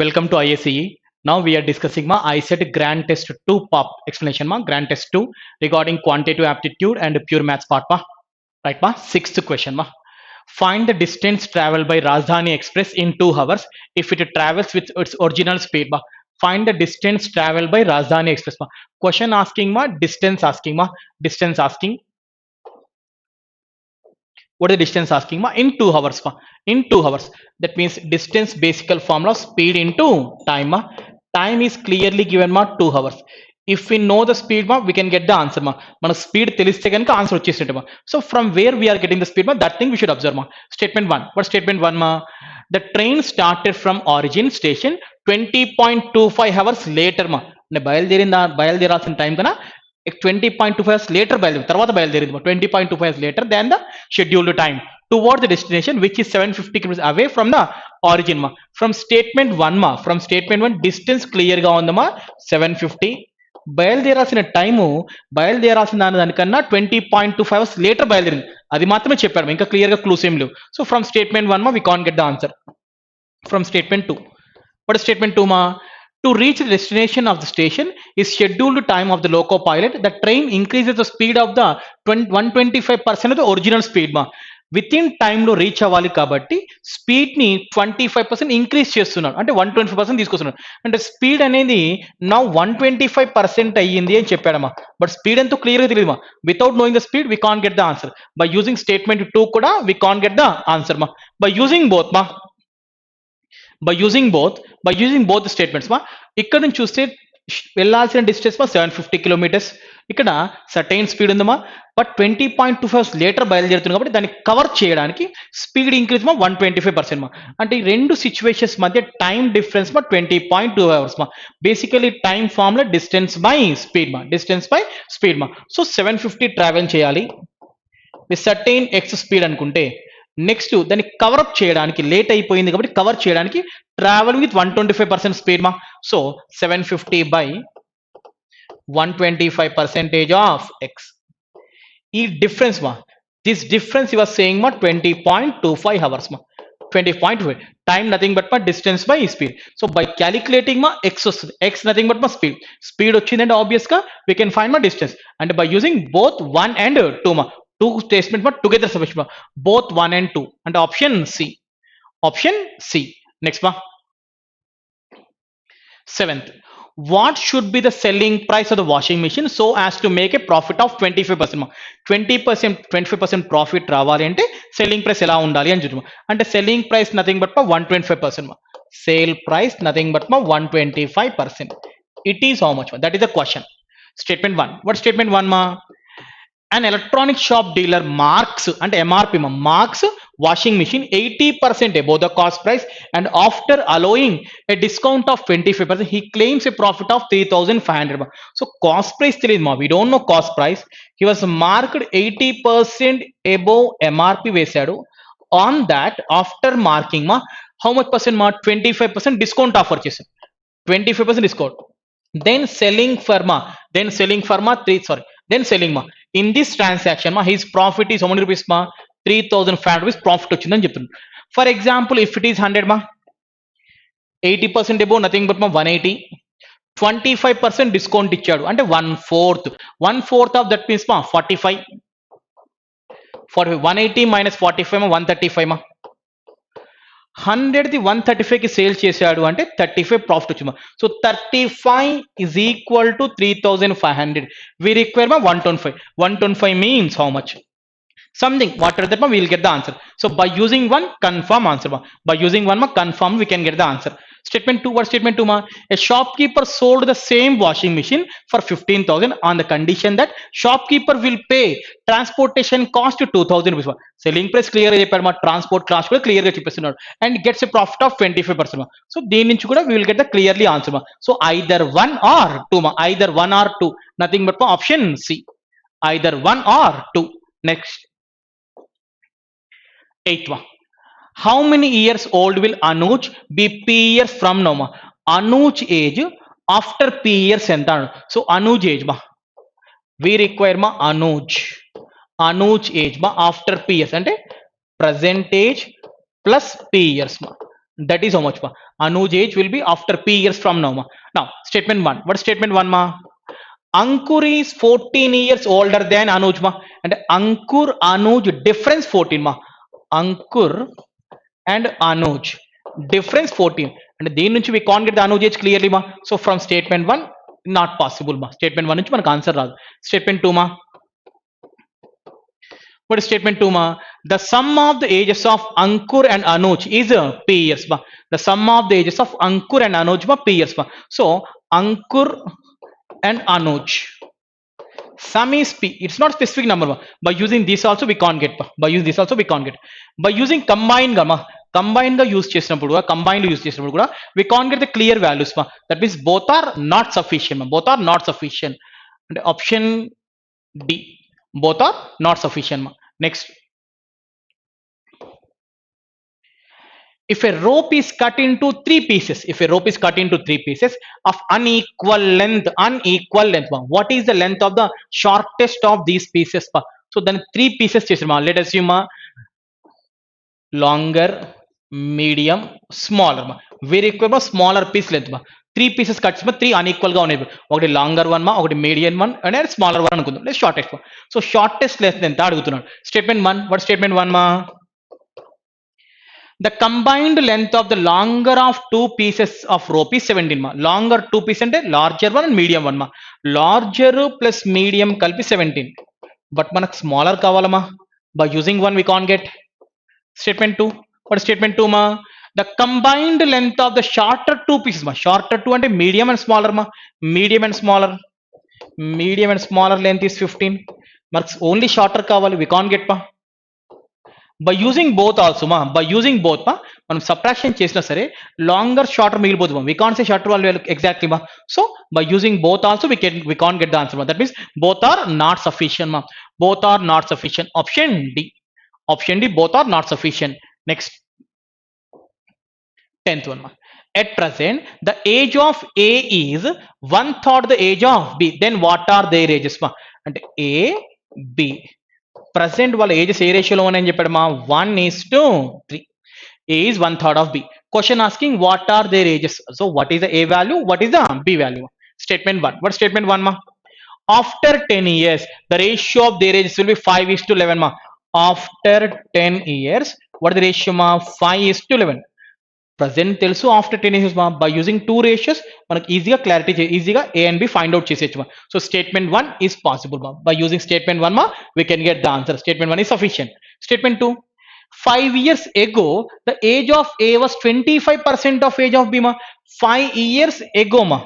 Welcome to ISCE. Now we are discussing ma ISET Grand Test 2 pop explanation ma Grand Test 2 regarding quantitative aptitude and pure maths part ma. Right ma? Sixth question ma. Find the distance traveled by Rajdhani Express in 2 hours if it travels with its original speed ma. Find the distance traveled by Rajdhani Express ma. Question asking ma, distance asking ma, distance asking. What is the distance asking ma? In 2 hours ma. In 2 hours. That means distance basic formula speed into time ma. Time is clearly given ma 2 hours. If we know the speed ma, we can get the answer ma. Mana speed తెలిస్తే కనుక answer వచ్చేసినట్టు ma. So from where we are getting the speed ma, that thing we should observe ma. Statement 1. What statement 1 ma? The train started from origin station 20.25 hours later ma. బయలుదేరాల్సిన time కన్నా 20.25 hours later తర్వాత బయలుదేరింది 20.25 hours later than the scheduled time towards the destination which is 750 kilometers away from the origin ma. From statement 1 ma, from statement 1 distance clear గా ఉందమ్మా 750. బయలుదేరాల్సిన దానికన్నా 20.25 hours later బయలుదేరింది, అది మాత్రమే చెప్పాడు, ఇంకా క్లియర్ గా క్లూస్ ఏం లేవు. సో ఫ్రమ్ స్టేట్మెంట్ 1 మా we can't get the answer. From statement 2, what is statement 2 ma? To reach the destination of the station is scheduled time of the loco pilot. The train increases the speed of the 125% of the original speed ma. Within టైంలో reach అవ్వాలి కాబట్టి స్పీడ్ని 25% increase చేస్తున్నాడు, అంటే 125% తీసుకొస్తున్నాడు. అంటే speed అనేది నా 125% అయ్యింది అని చెప్పాడమ్మా. బట్ స్పీడ్ ఎంతో క్లియర్గా తెలియదు మా. Without knowing the speed we can get the answer. By using statement 2 కూడా we can get the answer మా. బై యూజింగ్ బోత్ మా, by using both statements మా. ఇక్కడ నుంచి చూస్తే వెళ్ళాల్సిన డిస్టెన్స్ మా 750 కిలోమీటర్స్, ఇక్కడ సర్టైన్ స్పీడ్ ఉందమ్మా. బట్ 20.25 లేటర్ బయలుదేరుతుంది కాబట్టి దాన్ని కవర్ చేయడానికి స్పీడ్ ఇంక్రీజ్ మా 125% మా. అంటే ఈ రెండు సిచ్యువేషన్స్ మధ్య టైం డిఫరెన్స్ మా 20.2 అవర్స్ మా. Basically time formula distance by speed మా, డిస్టెన్స్ బై స్పీడ్ మా. సో 750 ట్రావెల్ చేయాలి విత్ సర్టైన్ ఎక్స్ స్పీడ్ అనుకుంటే, నెక్స్ట్ దాన్ని కవరప్ చేయడానికి లేట్ అయిపోయింది కాబట్టి కవర్ చేయడానికి ట్రావెల్ విత్ 125% స్పీడ్ మా. So 750 by 125% of X. ఈ డిఫరెన్స్ మా, this difference you are saying మా 20.25 అవర్స్ మా. 20.25 టైం నథింగ్ బట్ మా distance by speed. So by calculating మా ఎక్స్ వస్తుంది, ఎక్స్ నథింగ్ బట్ మా స్పీడ్. స్పీడ్ వచ్చిందంటే ఆబ్వియస్ గా వీ కెన్ ఫైండ్ మా డిస్టెన్స్. అంటే బై యూజింగ్ బోత్ 1 and 2 మా, two statements but together sufficient ma. Both 1 and 2 and option C. Option C. Next ma. Seventh, what should be the selling price of the washing machine so as to make a profit of 25% ma. 25% profit రావాలి అంటే selling price ఎలా ఉండాలి అని చూద్దాం. అంటే selling price nothing but మా 125% మా. Sale price nothing but మా 125%. ఇట్ ఈస్ హౌ మచ్ మా, that is the question. Statement 1. What statement 1 ma? An electronic shop dealer marks and MRP marks washing machine 80% above the cost price, and after allowing a discount of 25% he claims a profit of 3,500. So cost price తెలియదు మా, we don't know cost price. He was marked 80% above MRP వేశాడు. On that after marking మా how much percent మా 25% discount offer చేశాడు, 25% discount. Then selling for ma 3 sorry then selling ma in this transaction ma his profit is how many rupees ma 3,500 rupees profit వచ్చిందని చెప్తున్నాడు. For example, if it is 100 ma, 80% above nothing but ma 180, 25% discount ఇచ్చాడు అంటే 1/4 of that means ma 45, 180 minus 45 ma 135 ma. 100 the 135 కి sale చేశాడు అంటే 35 profit వచ్చింది. So 35 is equal to 3,500. We require 125. 125 means how much? Something, whatever that we will get the answer. So by using one confirm answer ma. By using one ma confirm we can get the answer. Statement 2. What statement 2 ma? A shopkeeper sold the same washing machine for 15,000 on the condition that shopkeeper will pay transportation cost to 2,000 rupees ma. Selling price clear గా చెప్పాడు మా, transport cost కూడా clear గా చెప్పేస్తున్నాడు, and gets a profit of 25% మా. So దీని నుంచి కూడా we will get the clearly answer ma. So either 1 or 2 ma, either 1 or 2, nothing but ma option C, either 1 or 2. Next. 8th one. How many years old will Anuj be P years from now ma? Anuj age after P years ఎంత? So Anuj age ma, we require ma Anuj age ma after P years అంటే present age plus P years ma. That is how much ma. Anuj age will be after p years from now ma. Now statement 1. What is statement 1 ma? Ankur is 14 years older than Anuj ma, and Ankur Anuj difference 14 ma. Ankur and Anuj difference 14, and దీని నుంచి we can't get the Anuj age clearly ma. So from statement 1 not possible ma. Statement 1 నుంచి మనకు answer రాదు. Statement 2 ma. What is statement 2 ma? The sum of the ages of Ankur and Anuj is p years ma. The sum of the ages of Ankur and Anuj ma p years ma. So Ankur and Anuj sum is p. It's not specific number ma. By using this also we can't get ma. By using this also we can't get. By using combine ga ma. Combine గా use చేసినప్పుడు కూడా combined use చేసినప్పుడు కూడా we can't get the clear values ma. That means both are not sufficient ma. Both are not sufficient. And option D, both are not sufficient ma. Next, if a rope is cut into 3 pieces, if a rope is cut into 3 pieces of unequal length ma, what is the length of the shortest of these pieces ma? So then 3 pieces చేసారు ma. Let us assume ma, longer, medium, smaller ma. We require smaller piece length ma. 3 pieces cuts ma 3 unequal గా ఉన్నాయి. ఒకటి longer one మా, ఒకటి medium one and smaller one అనుకుందాం. లేదా shortest one. So shortest length ఎంత అడుగుతున్నాడు. Statement 1. What statement 1 మా? The combined length of the longer of 2 pieces of rope is 17 ma. Longer 2 pieces అంటే larger one and medium one ma. Larger plus medium కలిపి 17. But మనకు smaller కావాలమా. By using 1 we can't get. Statement 2. What is statement 2 ma? The combined length of the shorter 2 pieces ma. Shorter 2 అంటే medium and smaller ma. Medium and smaller. Medium and smaller length is 15. మనకు only shorter కావాలి. We can't get ma. By using both also ma, by using both ma, మనం subtraction చేసినా సరే longer shorter మిగిలిపోతుంది ma. We can't say shorter value exactly ma. So by using both also we can't get the answer ma. That means both are not sufficient ma. Both are not sufficient. Option D. Option D, both are not sufficient. Next, 10th one ma. At present the age of A is 1/3 the age of B. Then what are their ages ma? అంటే A, B present వాళ్ళ ages ఏ రేషియోలో ఉన్నాయని చెప్పాడు మా. 1:3. A is 1/3 of B. Question asking what are their ages. So what is the A value, what is the B value? Statement 1. What statement 1 ma? After 10 years the ratio of their ages will be 5:11 ma. After 10 years what is the ratio ma? 5:11. Present తెలుసు after 10 years మా. By using 2 ratios మనకి ఈజీగా clarity ఈజీగా A and B find out చేసేయచ్చు మా. So statement 1 is possible మా. By using statement 1 మా we can get the answer. Statement 1 is sufficient. Statement 2. 5 years ago the age of A was 25% of age of B ma. 5 years ago ma.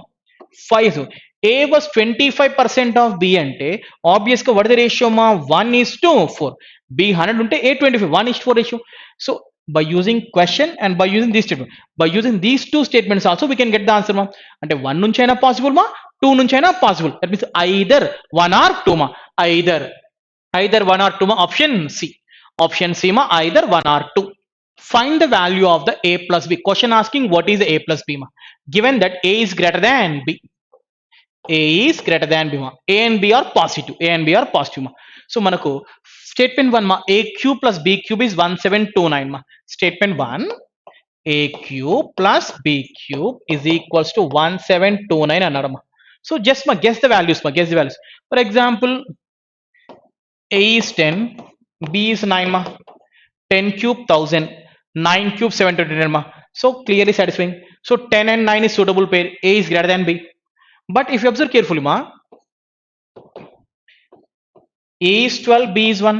5 years. A was 25% of B అంటే obvious గా what is the ratio మా? 1:4. B 100 ఉంటే A 25. 1:4 ratio. So by using question and by using this statement, by using these two statements also we can get the answer ma. అంటే 1 నుంచి అయినా possible మా, 2 నుంచి అయినా possible. That means either 1 or 2 ma. Either 1 or 2 ma. Option C. Option C ma, either 1 or 2. Find the value of the A plus B. Question asking what is the A plus B ma. Given that A is greater than B. A is greater than B ma. A and B are positive. A and B are positive ma. So మనకు statement 1 ma, A cube plus B cube is 1729 ma. Statement 1, A cube plus B cube is equals to 1729 అన్నాడు ma. So just ma guess the values ma, guess the values. For example, A is 10, B is 9 ma. 10 cube 1000, 9 cube 729 ma. So clearly satisfying. So 10 and 9 is suitable pair. A is greater than B. But if you observe carefully ma, A is 12, B is 1.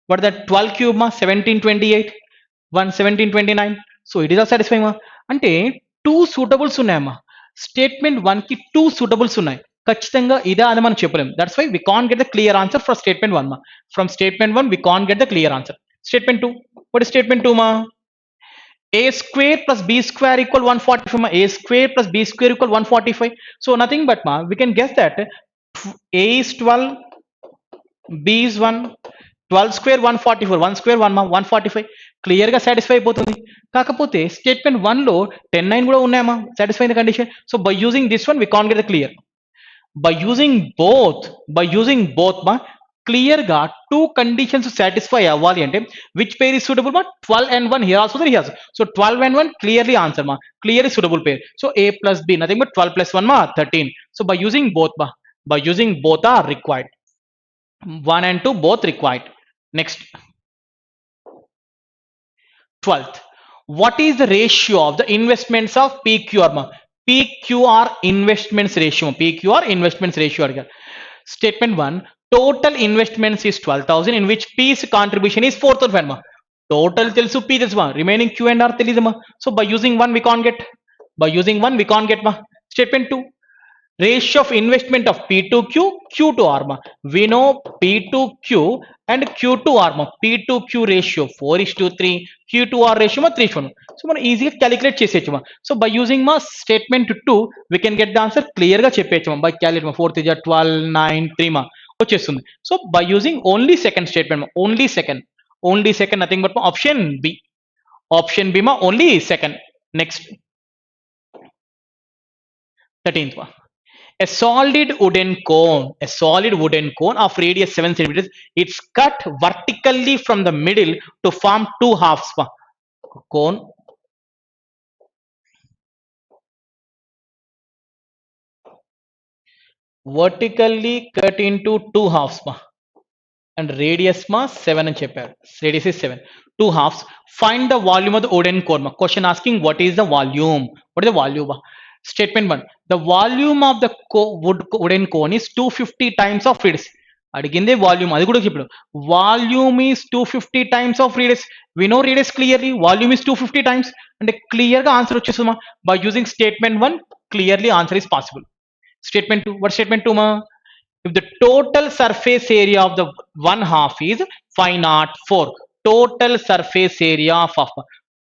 What is that? 12 cube ma, 1728, 1 1729. So it is also satisfying ma. అంటే 2 సూటబుల్స్ ఉన్నాయమ్మా. Statement 1 కి 2 సూటబుల్స్ ఉన్నాయి. ఖచ్చితంగా ఇదా అని మనం చెప్పలేం. That's why we can't get the clear answer for statement 1 మా. From statement 1 we can't get the clear answer. Statement 2. What is statement 2 మా? A square plus B square equal 145 ma. A square plus B square equal 145. So nothing but ma, we can guess that A is 12, B is 1, 12 square 144, 1 square 1 ma, 145. Clear గా satisfy అయిపోతుంది. కాకపోతే statement 1 లో 10 9 కూడా ఉన్నాయమ్మా, satisfy the condition. So by using this one we can't get the clear. By using both ma, clear గా two conditions satisfy అవ్వాలి అంటే which pair is suitable మా 12 and 1 here also there he has. So 12 and 1 clearly answer ma, clearly suitable pair. So a plus b nothing but 12 plus 1 ma 13. So by using both ma, by using both are required, 1 and 2 both required. Next, 12th, what is the ratio of the investments of PQR ma? PQR investments ratio, PQR investments ratio again. Statement 1, total investments is 12,000 in which P's contribution is 4,000 ma. Total tells P this ma, remaining Q and R tells ma. So by using 1 we can't get, by using 1 we can't get ma. Statement 2, ratio of investment of P to Q, Q to R ma. We know P to Q and Q to R ma. P to Q ratio 4:3, Q to R ratio ma 3:1. So మనం ఈజీగా calculate చేసేయచ్చు మా. So by using మా statement 2 we can get the answer clear గా చెప్పేయచ్చు మా. By calculate మా 4 3 12 9 3 మా వచ్చేస్తుంది. So by using only second statement మా, only second nothing but option B, option B మా only second. Next 13th one, a solid wooden cone of radius 7 centimeters, it's cut vertically from the middle to form two halves. Cone vertically cut into two halves and radius 7 అని చెప్పారు, radius is 7, two halves. Find the volume of the wooden cone. Question asking what is the volume, what is the volume? Statement 1, the volume of the wooden cone is 250 times of radius. అడిగిందే volume, అది కూడా చెప్పాడు. Volume is 250 times of radius. We know radius clearly, volume is 250 times అంటే clear గా answer వచ్చేస్తుందా. By using statement 1 clearly answer is possible. Statement 2, what statement 2 ma? If the total surface area of the one half is 504, total surface area of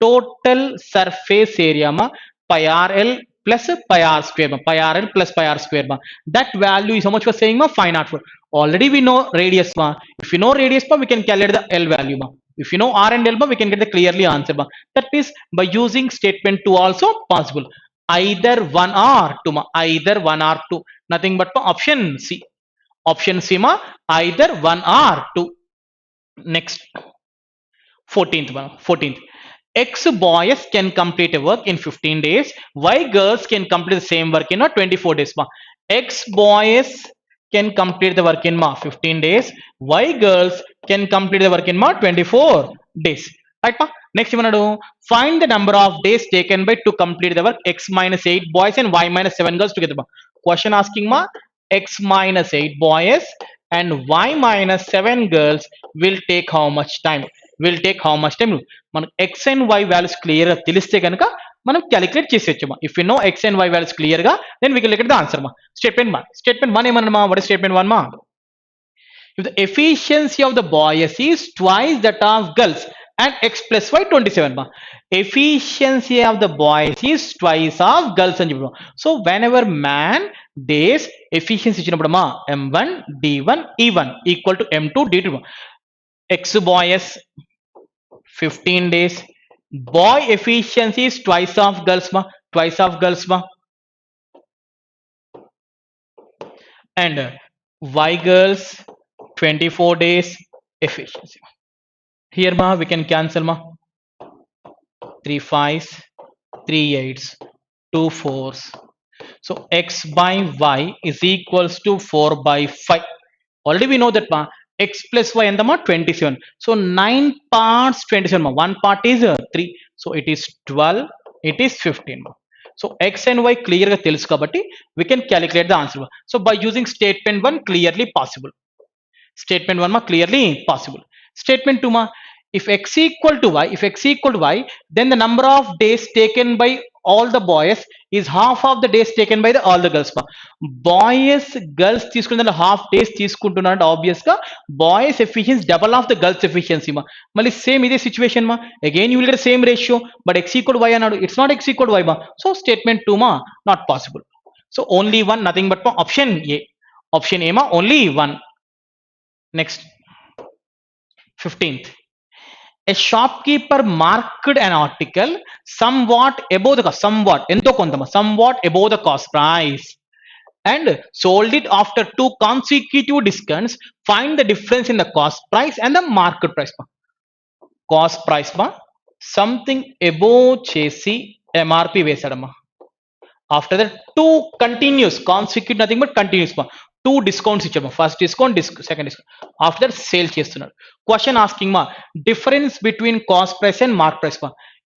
total surface area ma pi rl plus pi r square ma, pi rl plus pi r square ma, that value is how much was saying ma 504. Already we know radius ma, if you know radius ma we can calculate the l value ma, if you know r and l ma we can get the clearly answer ma. That is by using statement 2 also possible, either 1 or 2 ma, either 1 or 2, nothing but option C, option C ma, either 1 or 2. Next, 14th one, 14th, X boys can complete a work in 15 days, Y girls can complete the same work in 24 days ma. X boys can complete the work in 15 days, Y girls can complete the work in 24 days, right ma. Next one, find the number of days taken by to complete the work X minus 8 boys and Y minus 7 girls together ma. Question asking ma, X minus 8 boys and Y minus 7 girls will take how much time, will take how much time. మనకు x and y values clear గా తెలిస్తే కనుక మనం calculate చేసేయచ్చు మా. If you know x and y values clear గా then we can look at the answer మా. Statement 1 ఏమన్నా మా, వాట్ ఇస్ స్టేట్మెంట్ 1 మా? If the efficiency of the boys is twice that of girls and x plus y 27 ma, efficiency of the boys is twice of girls అని చెప్పాము. So when ever man days efficiency ఇచ్చినప్పుడు మా m1 d1 e1 equal to m2 d2 x boys 15 days, boy efficiency is twice of girls ma, twice of girls ma, and y girls 24 days efficiency. Here ma we can cancel ma, 3 5s, 3 8s, 2 4s. So x by y is equals to 4 by 5. Already we know that ma, x plus y and the ma 27. So 9 parts 27 ma, one part is 3. So it is 12, it is 15 ma. So x and y clear ga telusu kabatti we can calculate the answer. So by using statement 1 clearly possible, statement 1 ma clearly possible. Statement 2 ma, if x equal to y, if x equal to y, then the number of days taken by all the boys is half of the days taken by the all the girls ma. Boys girls తీసుకున్న half days తీసుకుంటున్నాడు, obvious గా boys efficiency double of the girls efficiency మా. మళ్ళీ same ఇదే situation మా, again you will get same ratio, but x equal y అన్నాడు, it's not x equal y మా. So statement 2 మా not possible. So only 1, nothing but option A, option A మా only 1. Next, 15th, a shopkeeper marked an article somewhat above the cost, somewhat ఎంతో కొంత somewhat above the cost price. and sold it after two consecutive discounts. Find the difference in the cost price and the market price. Cost price మా something above చేసి MRP వేసాడమ్మా. After that two continuous consecutive nothing but continuous మా two discounts ఇచ్చాడు. First discount second discount. After that sale చేస్తున్నాడు. Question asking మా difference between cost price and mark price మా.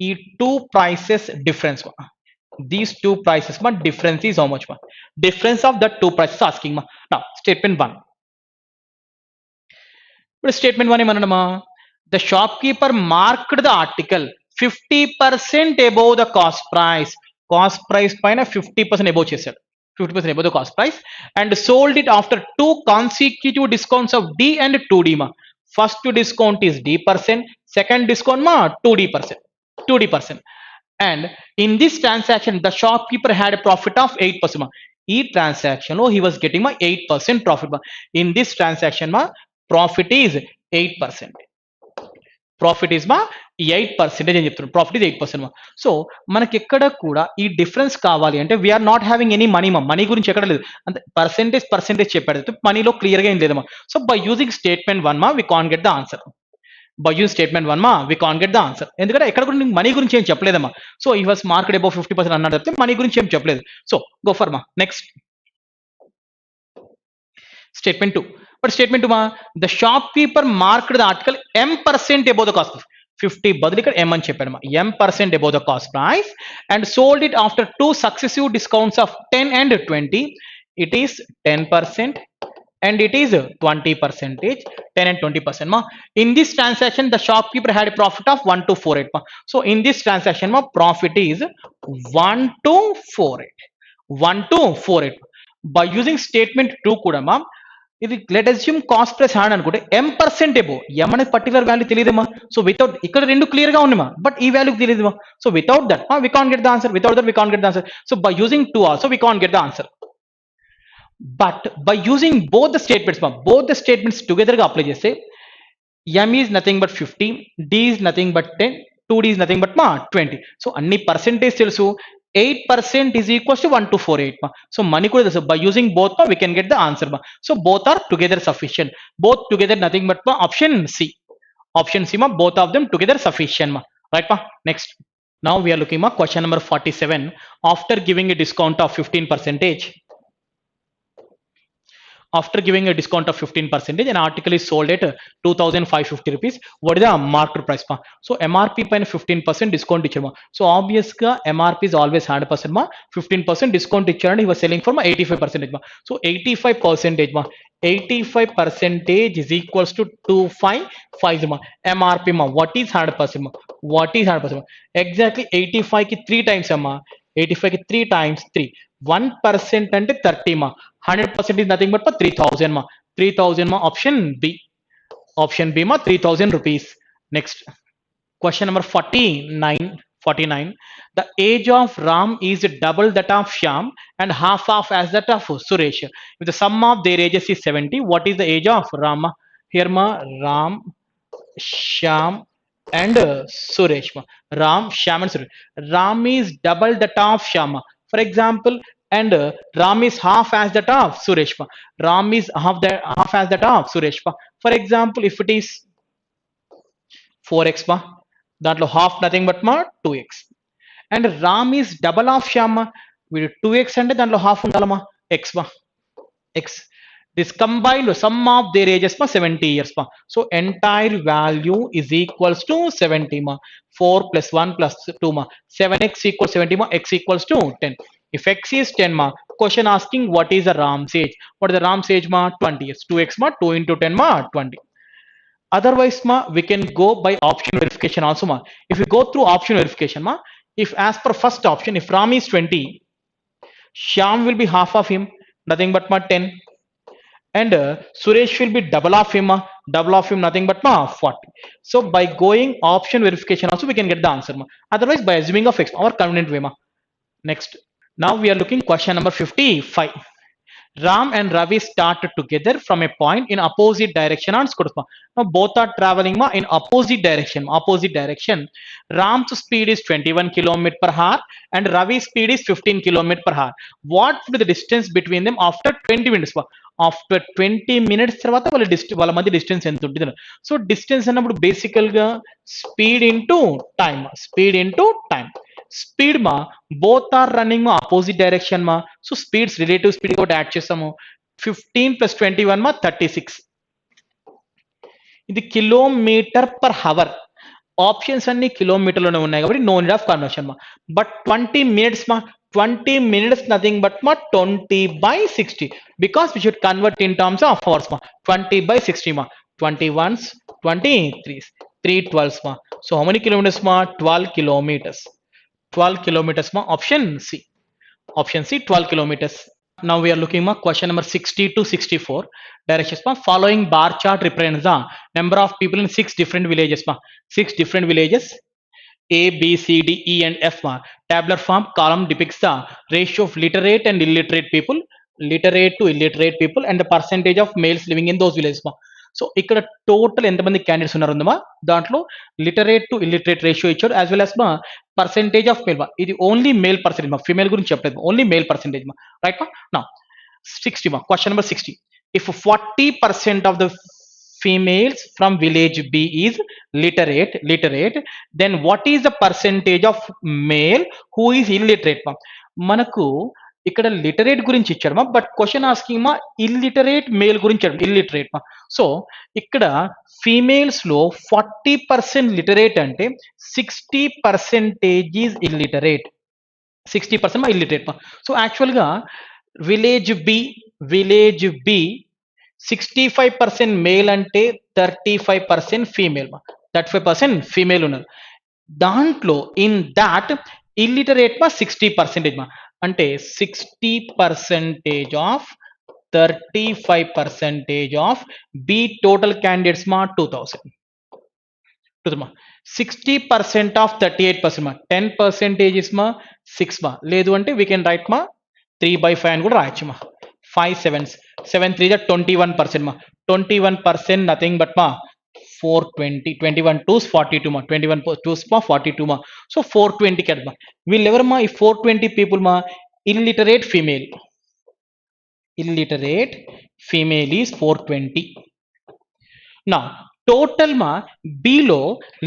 ఈ two prices difference మా. These two prices మా difference is how much మా. Difference of that two prices asking మా. నా statement 1. ఇప్పుడు statement 1 ఏమన్నాడమ్మా, the shopkeeper marked the article 50% above the cost price. Cost price పైన 50% above చేశాడు. 50% above the cost price and sold it after two consecutive discounts of D and 2D ma. First discount is D%, second discount ma 2D%. And in this transaction the shopkeeper had a profit of 8% ma. ఈ transaction లో he was getting ma 8% profit ma. In this transaction ma profit is 8%. Profit is మా 8% అని చెప్తున్నాం. Profit is 8% మా. So మనకి ఎక్కడ కూడా ఈ డిఫరెన్స్ కావాలి అంటే we're not having any money మా. మనీ గురించి ఎక్కడ లేదు, అంటే పర్సెంటేజ్ చెప్పాడు, మనీలో క్లియర్గా ఏం లేదమ్మా. సో బై యూజింగ్ స్టేట్మెంట్ 1 మా we can get the answer. By using statement 1 మా we can get the answer. ఎందుకంటే ఎక్కడ కూడా మనీ గురించి ఏం చెప్పలేదమ్మా. సో ఈ వాస్ మార్కెట్ అబౌవ్ 50% అన్నాడు చెప్తే మనీ గురించి ఏం చెప్పలేదు. సో గో ఫర్ మా next statement 2. But statement 2 ma, the shopkeeper marked the article M% above the cost price. 50 బదులు ఇక్కడ M అని చెప్పాడు మా. M% above the cost price and sold it after two successive discounts of 10 and 20. It is 10% and it is 20%. 10 and 20% ma. In this transaction the shopkeeper had a profit of 1248 ma. So in this transaction ma profit is 1248. 1248. By using statement 2 కూడా ma, ఇది let assume cost plus hand అనుకుంటే M% above. M అనేది particular value తెలియదేమా. So without ఇక్కడ రెండు clear గా ఉన్నామా, but ఈ వాల్యూ తెలియదేమా. So without that we can get the answer. Without that we can get the answer. So by using 2 also we can get the answer. But by using both the statements మా, both the statements together గా apply చేస్తే M is nothing but 50, D is nothing but 10, 2D is nothing but మా 20. So అన్ని percentage తెలుసు. 8% is equals to 1248 ma. So money kuda telusu. By using both ma we can get the answer ma. So both are together sufficient. Both together nothing but ma option C. Option C ma, both of them together sufficient ma. Right ma. Next. Now we are looking ma question number 47. After giving a discount of 15%, after giving a discount of 15%, an article is sold at 2550 rupees. What is the market price ma? So MRP పైన 15% discount ఇచ్చారు మా. So obvious గా MRP is always 100% మా. 15% discount ఇచ్చారంటే he was selling for ma 85% మా. So 85% మా, 85% is equals to 255 ma. MRP ma, what is 100% ma? What is 100% ma? Exactly 85 కి 3 times అమ్మా. 85 కి 3 times 3. 1% అంటే 30 మా. 100% is nothing but for 3000 ma. 3000 ma, option B. Option B ma 3000 rupees. Next question number 49. The age of Ram is double that of Shyam and half of as that of Suresh. If the sum of their ages is 70, what is the age of Ram? Here ma Ram, Shyam and Suresh ma. Ram, Shyam and Suresh. Ram is double that of Shyam. For example, and Ram is half as that of Suresh. Ram is half as that of Suresh. For example, if it is 4x ma, దాంట్లో half nothing but మా 2x. And Ram is double of Shyam. వీడు 2x అంటే దాంట్లో half ఉండాలమ్మా x మా. x this combined sum of their ages ma 70 years ma. So entire value is equals to 70 ma. 4 plus 1 plus 2 ma. 7x equals 70 ma. X equals to 10. If x is 10 ma, question asking what is the Ram's age? What is the Ram's age ma? 20 years. 2x ma, 2 into 10 ma 20. Otherwise ma we can go by option verification also ma. If we go through option verification ma, if as per first option, if Ram is 20, Shyam will be half of him, nothing but ma 10. And Suresh will be double of him nothing but ma 40. So by going option verification also we can get the answer ma. Otherwise by assuming of x, our convenient way ma. Next, now we are looking question number 55. Ram and Ravi started together from a point in opposite direction on scooter. Now both are traveling in opposite direction. Opposite direction. Ram's speed is 21 kilometer per hour and Ravi's speed is 15 kilometer per hour. What would be the distance between them after 20 minutes? After 20 minutes తర్వాత వాళ్ళ మధ్య distance ఎంత ఉంటుంది? So distance అన్నప్పుడు బేసికల్ గా speed into time, speed into time. Speed మా both are running మా అపోజిట్ డైరెక్షన్ మా, సో స్పీడ్స్ రిలేటివ్ స్పీడ్ కూడా యాడ్ చేస్తాము. 15 + 21 మా 36. ఇది కిలోమీటర్ పర్ హవర్. ఆప్షన్స్ అన్ని కిలోమీటర్లోనే ఉన్నాయి కాబట్టి నో నీడ్ ఆఫ్ కన్వర్షన్ మా. బట్ 20 మినిట్స్ మా, 20 minutes nothing but ma 20/60 because we should convert in terms of hours ma. 20/60 ma, 21s 23s 3 12s ma. So how many kilometers ma? 12 kilometers. 12 kilometers ma, option C. Option C, 12 kilometers. Now we are looking at question number 60 to 64. Directions ma, following bar chart represents the number of people in 6 different villages ma. 6 different villages. A, B, C, D, E and F ma. Tabular form column depicts the ratio of literate and illiterate people, literate to illiterate people, and the percentage of males living in those villages ma. So ఇక్కడ total ఎంతమంది candidates ఉన్నారు ఉందమ్మా, దాంట్లో literate to illiterate ratio ఇచ్చారు, as well as మా percentage of male మా. ఇది only male percentage మా, ఫిమేల్ గురించి చెప్పలేదు, ఓన్లీ మేల్ పర్సెంటేజ్ మా. రైట్ మా. నా 60 ma, question number 60. If 40% of the females from village B is literate, then what is the percentage of male who is illiterate ma? మనకు ఇక్కడ literate గురించి ఇచ్చాడు మా, బట్ క్వశ్చన్ ఆస్కింగ్ మా illiterate male గురించి ఇల్లిటరేట్ మా. సో ఇక్కడ females లో 40% లిటరేట్ అంటే 60% ఈజ్ ఇల్లిటరేట్, 60% మా ఇల్లిటరేట్ మా. సో యాక్చువల్గా విలేజ్ బి 65% మేల్ అంటే 35% ఫీమేల్ మా, 35% ఫీమేల్ ఉన్నారు. దాంట్లో ఇన్ దాట్ ఇల్లిటరేట్ మా 60% మా, అంటే 60% of 35% of B total candidates మా 2000 మా. 60% ఆఫ్ 38% మా, 10% ఇస్ మా 6 మా, లేదు అంటే వీ కెన్ రైట్ మా 3/5 అని కూడా రాయొచ్చు మా. 5 7s 7 3 21% మా, 21% నథింగ్ బట్ మా 420, 21 2s 42 మా, 21 2s మా 42 మా. సో 420 కదా మా. వీళ్ళెవరు మా ఈ 420 పీపుల్ మా? Illiterate female, illiterate female is 420. నా టోటల్ మా బిలో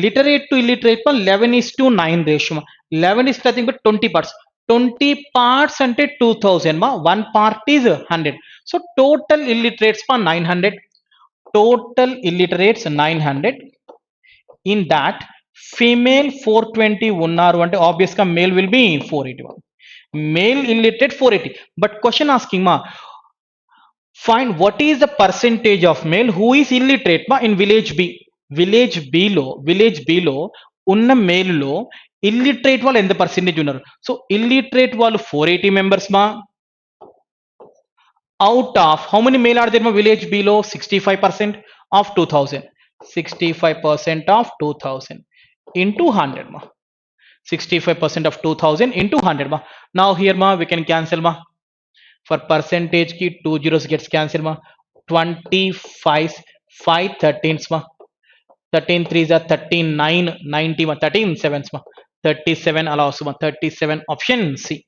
లిటరేట్ టు ఇల్లిటరేట్ మా 11:9 రేషియో మా. 11 is nothing but 20 parts. 20 parts అంటే 2000 మా, 1 part is 100. So total illiterates మా 900, total illiterates 900. In that female 420 unnaru ante obvious ga male will be 481, male illiterate 480. But question asking ma, find what is the percentage of male who is illiterate ma in village B. village B లో ఉన్న male లో illiterate వాళ్ళు ఎంత percentage ఉన్నారు? So illiterate వాళ్ళు 480 members మా. Out of how many male are there in village below? 65% of 2000, 65% of 2000 into 100 ma, 65% of 2000 into 100 ma. Now here ma we can cancel ma, for percentage ki 2 zeros gets cancelled ma. 25 5 13s ma, 13 3s are 39 90 ma, 13 7s ma, 37 allows ma, 37 option C,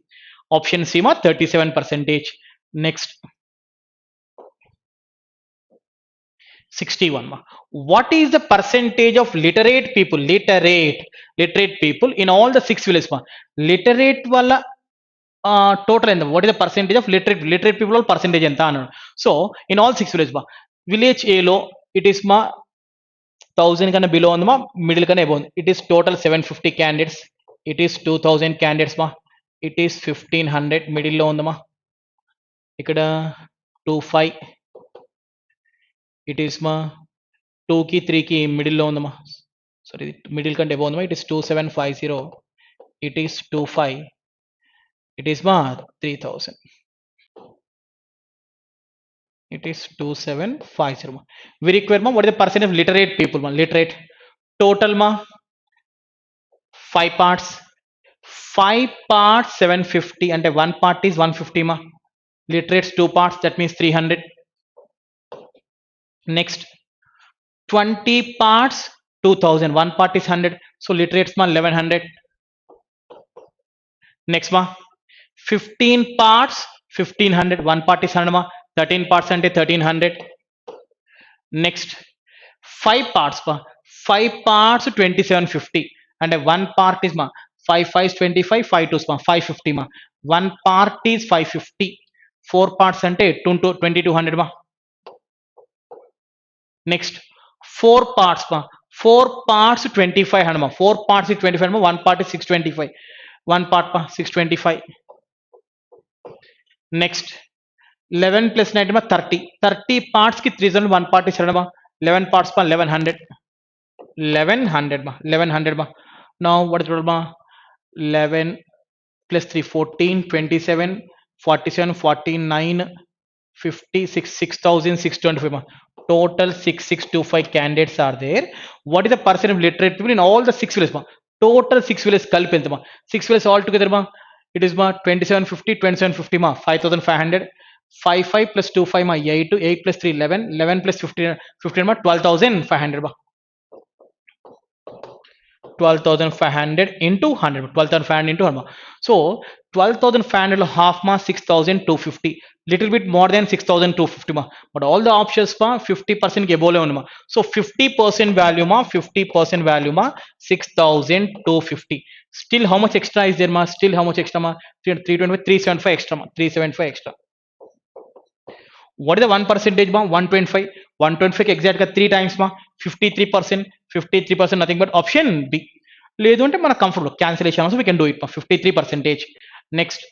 option C ma 37%. Next 61 ma. What is the percentage of literate people, literate people in all the 6 villages ma? Literate wala total ఎంత, what is the percentage of literate people percentage ఎంత అన్నాడు. So in all 6 villages ma, village A లో it is ma 1000 కన్నా below ఉంది మా, middle కన్నా above ఉంది. It is total 750 candidates, it is 2000 candidates మా, ఇట్ ఈస్ 1500 మిడిల్లో ఉందమ్మా. ఇక్కడ 25 ఇట్ ఈస్ మా 2కి 3కి మిడిల్లో ఉందమ్మా. సారీ మిడిల్ కంటే అబౌవ్ ఉందమ్మా. It is 2750, it is 25, it is మా 3000, it is 2750 ma. We require ma what is the percent of literate people ma, literate total ma 5 parts, 5 parts 750 and 1 part is 150 ma. literates 2 parts, that means 300. Next 20 parts 2000, one part is 100, so literates ma 1100. Next ma 15 parts 1500, one part is 100 ma, 13 parts ante 1300. Next 5 parts ma 5 parts 2750, and one part is ma 5 5 25, 5 2 ma 550 ma, one part is 550, 4 parts ante 2200 ma. Next 4 parts ma 4 parts 2500 ma, 4 parts is 25 ma, one part is 625, one part ma 625. Next 11 plus 9 ma 30, 30 parts ki 3 one part is 7 ma, 11 parts ma 1100, 1100 ma 1100 ma. Now what is total ma 11 plus 3 14 27 47 49 56 6625 ma. Total 6625 candidates are there. What is the percent of literate people in all the 6 villages ma? Total 6 villages kalpi ఎంత ma? 6 villages all together ma, it is ma 2750 2750 ma 5500, 55 plus 25 ma 8, 8 plus 3 11, 11 plus 15 15 ma 12500 ma. 12,500 into 100, 12,500 into 100. So 12,500 half ma 6,250, little bit more than 6,250 ma, but all the options ma 50% ke bole unna ma. So 50% value ma 50% value ma 6,250. Still how much extra is there ma? Still how much extra ma? 325 375 extra ma, 375 extra. What is the 1 percentage ma? 125, 125 exact ga 3 times ma 53%, 53% nothing but option B. లేదు అంటే మన comfortable cancellation also we can do it 53%. Next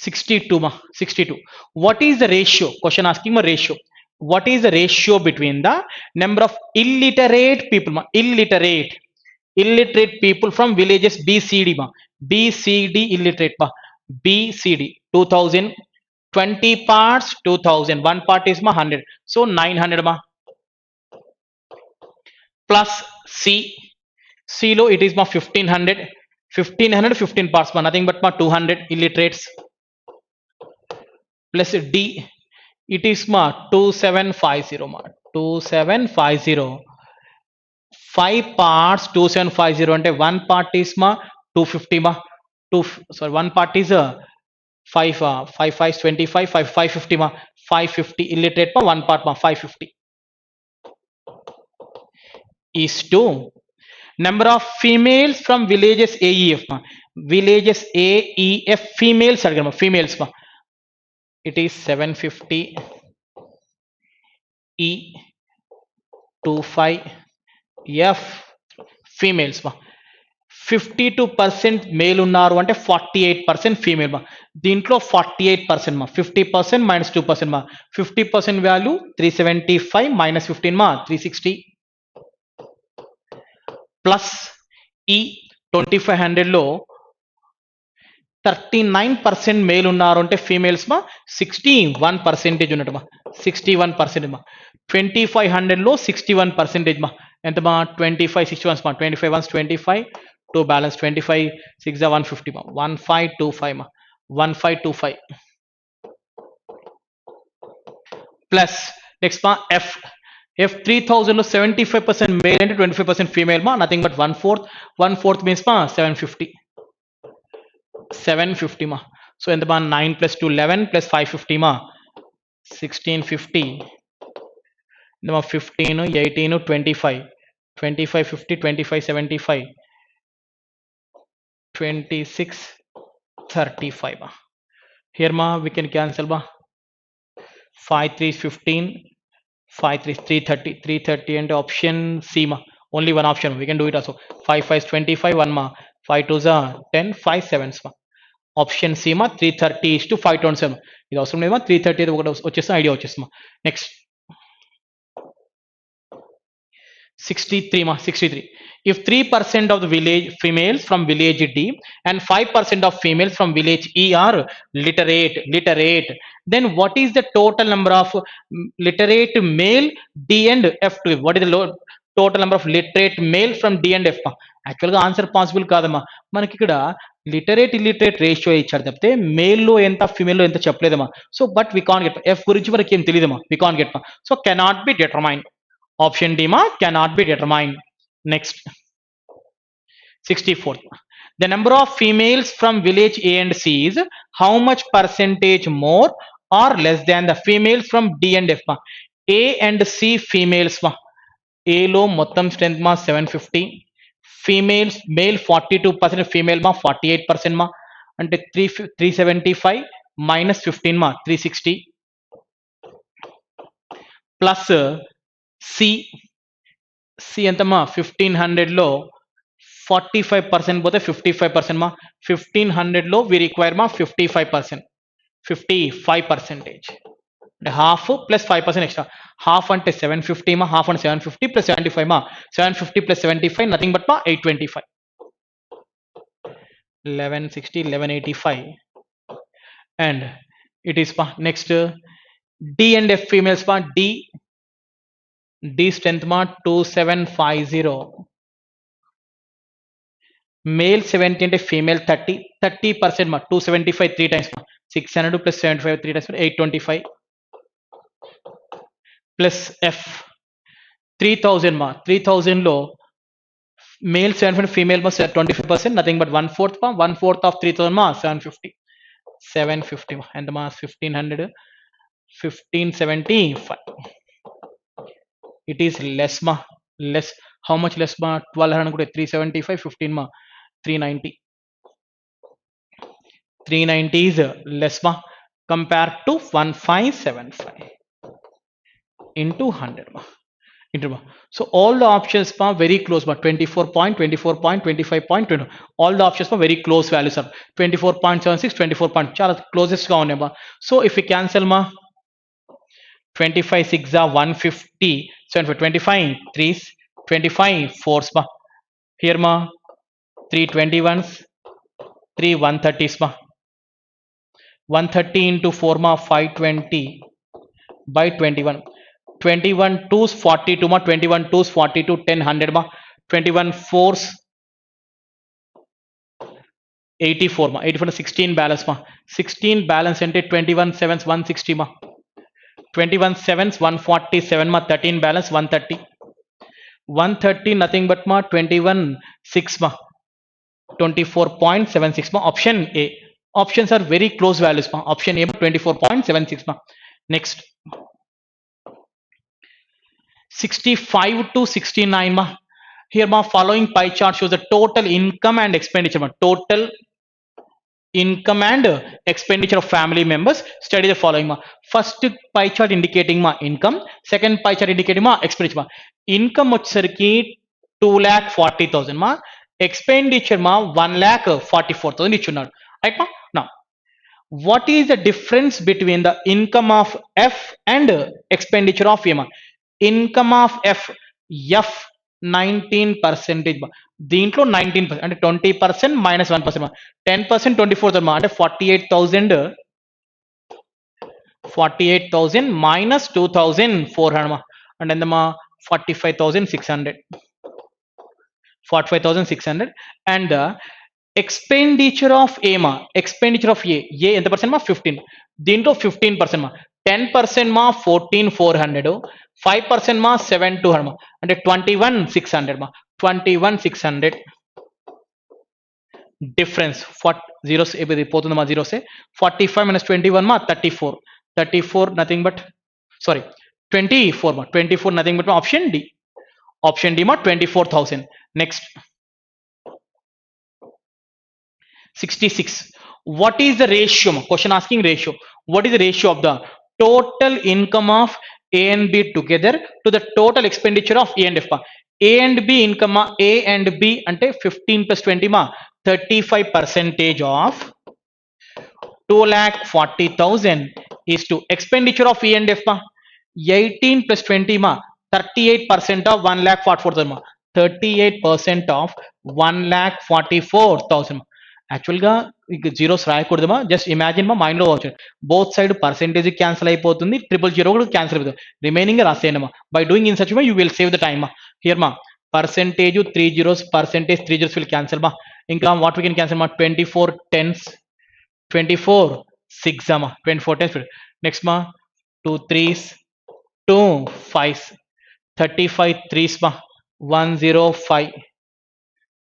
62 ma 62. What is the ratio? Question asking ma ratio. What is the ratio between the number of illiterate people ma, illiterate people from villages BCD ma, BCD illiterate ma, BCD 2000, 20 parts 2000, one part is ma 100, so 900 ma, plus C, C lo it is ma 1500, 1500 15 parts ma nothing but ma 200 illiterates, plus D it is ma 2750 ma 2750, 5 parts 2750 ante one part is ma 250 ma 2, sorry, one part is 5 5 5 25, 5 550 ma 550 illiterate ma, one part ma 550 is to number of females from villages AEF ma, villages AEF females adgar ma, females ma, it is 750 E 25 F females ma. 52% male ఉన్నారు అంటే 48% female మా, దీంట్లో 48% మా, 50% minus 2% మా, 50% value 375 minus 15 మా 360, plus ఈ 2500 లో 39% male ఉన్నారు అంటే ఫీమేల్స్ మా 61% ఉన్నట్టు మా, 61% మా. 2500 లో 61% మా ఎంత మా 25 61 మా, 25 1 25 2 balance 25 6 150 ma, 1525 ma, 1525 plus next ma F, F 3000 లో 75% male and 25% female ma, nothing but 1/4 means ma 750, 750 ma, so ఎంత ma 9 plus 2 11 plus 550 ma 1650, ma 15 18 25 25 50 25 75 26 35 ma. Here ma we can cancel ma 5 3 15 5 3 330 330 and option C ma, only one option we can do it also. 5 5 25 1 ma, 5 2 10 5 7 ma, option C ma 330 is to 527 ఇది అవసరం లేదు మా 330 ఒకటి వచ్చేస్తే idea వచ్చేస్తామా. Next 63 ma 63, if 3% of the village females from village D and 5% of females from village E are literate, then what is the total number of literate male D and F to, what is the total number of literate male from D and F? యాక్చువల్గా answer possible కాదమ్మా, మనకి ఇక్కడ literate illiterate ratio ఇచ్చాడు తప్పితే మేల్లో ఎంత ఫీమేల్లో ఎంత చెప్పలేదమ్మా. So but we can get F గురించి మనకి ఏం తెలియదమ్మా, we can get. So cannot be determine. Option D మా cannot be determine. Next 64th. The number of females from village A and C is how much percentage more or less than the females from D and F? A and C females ma. A లో మొత్తం strength మా 750, females male 42%, female మా 48% మా, అంటే 375 minus 15 మా 360 plus C. C ఎంతమ్మా 1500లో 45% పోతే 55% మా. 1500లో వి రిక్వైర్ మా 55%, 55%, అంటే హాఫ్ ప్లస్ 5% ఎక్స్ట్రా. హాఫ్ అంటే 750 మా, హాఫ్ అంటే 750 ప్లస్ 75 మా. 750 ప్లస్ 75 నథింగ్ బట్ మా 825, 1160, 1185, అండ్ ఇట్ ఈస్ మా. Next D and F females మా. డి స్ట్రెంత్ మా 2750, మేల్ 70 అంటే ఫీమేల్ 30, 30% మా 275 3 టైమ్స్ మా. 600 ప్లస్ 75 3 టైమ్స్ 825 ప్లస్ ఎఫ్ 3000 మా. 3000లో మేల్ 750, ఫీమేల్ మా 25%, నథింగ్ బట్ 1/4 మా. 1/4 ఆఫ్ 3000 మా 750, 750 మా. ఎంత మా 1500, 1575. ఇట్ ఈస్ లెస్ మా. లెస్ హౌ మచ్ లెస్ మా? 1200 కూడా 375, 15 మా 390. 390 is less ma compared to 1575 into 100 ma. So all the options ma very close ma. 24 point, 24 point, 25 point, 20. All the options ma very close values are 24.76, 24 point chala closest ga unnai ma. So if we cancel ma 25 6 are 150, 7 for 25 3s, 25 4s ma. Here ma 3 21s, 3 130s ma. 130 into 4 ma 520 by 21. 21 2s 42 ma. 21 2s 42, 10 100 ma. 21 4s 84 ma. 84 16 balance ma. 16 balance ante 21 7s 160 ma. 21 7s 147 ma. 13 balance 130. 130 nothing but ma 21 6 ma. 24.76 ma. Option A. Options are very close values ma. Option A 24.76 ma. Next 65 to 69 ma. Here ma following pie chart shows the total income and expenditure ma. Total income and expenditure of family members. Study the following ma. First pie chart indicating ma income, second pie chart indicating ma expenditure ma. Income వచ్చేసరికి 2,40,000 ma. Expenditure ma 1,44,000 ఇచ్చున్నాడు, right ma. Now what is the difference between the income of F and expenditure of A ma? Income of F 19%, దీంట్లో 19% అంటే 20% minus 1%, 10% 24,000 అంటే 48,000 minus 2,400 అంటే ఎంతమా 45,600. And the expenditure of ఏ మా. Expenditure of ఏ ఎంత percent మా 15, దీంట్లో 15% మా. 10% మా 14,400, 5% మా 7,200 మా, అంటే 21,600 మా. 21,600 డిఫరెన్స్. జీరోస్ పోతుంది మా జీరోసే. 45 minus 21 మా 34, 34 నథింగ్ బట్ సారీ 24 మా. 24 nothing but option D. Option D మా 24,000. Next 66. What is the ratio? Question asking ratio. What is the ratio of the total income of A and B together to the total expenditure of A and F? A and B income, A and B ante 15 plus 20 ma 35% of 2,40,000 is to expenditure of A and F ma 18 plus 20 ma 38% of 1,44,000 ma. 38% of 1,44,000 ma. యాక్చువల్గా ఇక zeros రాయకూడదమ్మా. Just imagine మా మైండ్లో వచ్చు, both side percentage cancel అయిపోతుంది, 000 కూడా cancel అయిపోతుంది, remaining రాసేయండి. By doing in such way you will save the time. Here మా percentage 3 zeros, percentage 3 zeros will cancel మా. Income what we can cancel ma 24 tens 24 6 ma 24 tens. Next ma 2 threes 2 fives 35 threes ma 105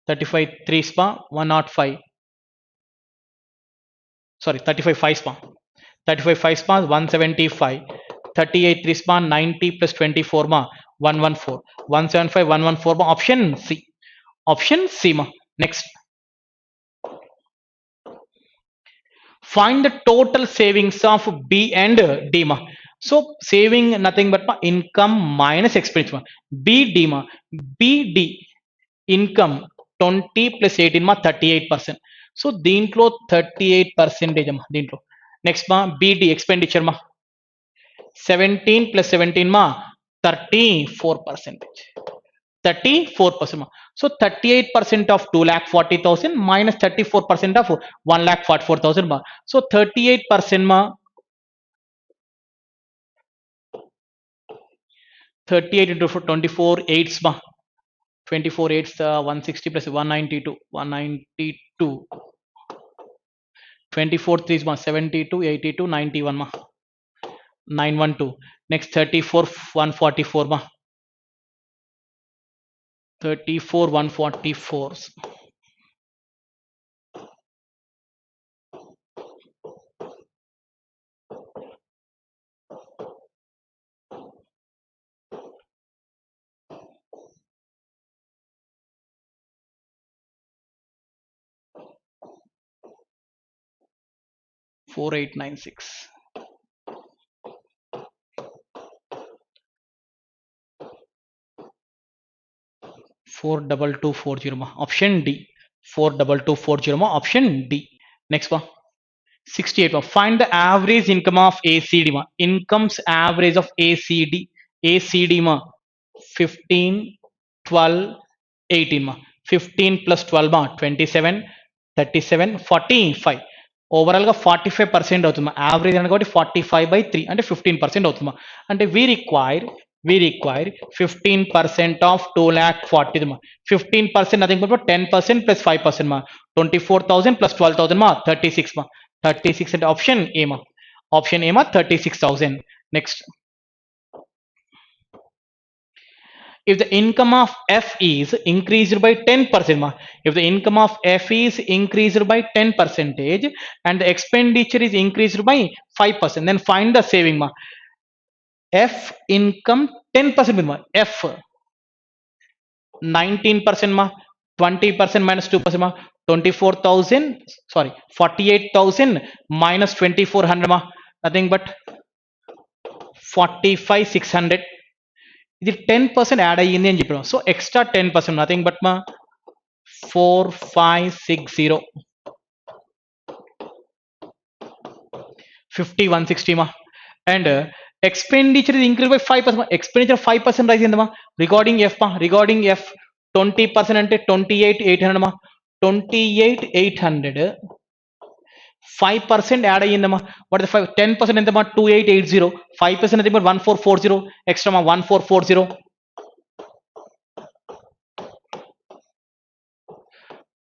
35 threes ma 105 sorry 35 fives ma 35 fives ma 175 38 threes ma 90 plus 24 ma 114 175 114 ma option C ma. Next, find the total savings of B and D ma. So saving nothing but ma income minus expenditure ma. BD ma BD income 20 plus 18 ma 38%. So దీంట్లో 38% అమ్మా దీంట్లో. Next మా BD expenditure మా 17 plus 17 ma 34%. 34% ma. So 38% of 2,40,000 minus 34% of 1,44,000 ma. So 38% ma 38 into 24 8s ma 24 8s 160 plus 192 192 24 3s ma 72 82 91 ma 912. Next 34 144 ma 34 144 4896 42240 ma option D 42240 ma option D. Next one 68 ma find the average income of ACD ma incomes average of ACD ma 15 12 18 ma 15 plus 12 ma 27 37 45 overall గా 45% అవుతుంది average అని కాబట్టి 45/3 అంటే 15% అవుతుంది అంటే we require 15% of 2,40,000 ma 15% nothing but 10% plus 5% ma 24,000 plus 12,000 ma 36 ma 36 అంటే option A ma 36,000. Next, if the income of F is increased by 10% ma, if the income of F is increased by 10% and the expenditure is increased by 5%, then find the saving ma. F income 10% ma F 19% ma 20% minus 2% ma 24,000 sorry 48,000 minus 2,400 ma nothing but 45,600. ఇది 10% add అయ్యింది అని చెప్పాము so extra 10% nothing but మా 4560 5160 ma and expenditure is increased by 5%. Expenditure 5% rise అయిందమ్మా regarding F మా regarding F 20% అంటే 28,800 మా 28,800 5% add అయ్యిందమ్మా what 10% ఎంతమ్మా 2880 5% అయితే 1440 ఎక్స్ట్రా మా 1440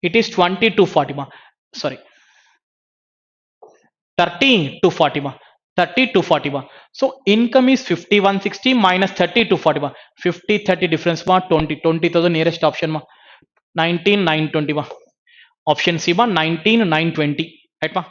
it is 20,240 ma sorry 30,240 ma 30,240 ma. So income is 5160 minus 30,240 ma 50 30 difference ma 20,000 nearest option ma 19,920 ma option C ma 19,920 right ma.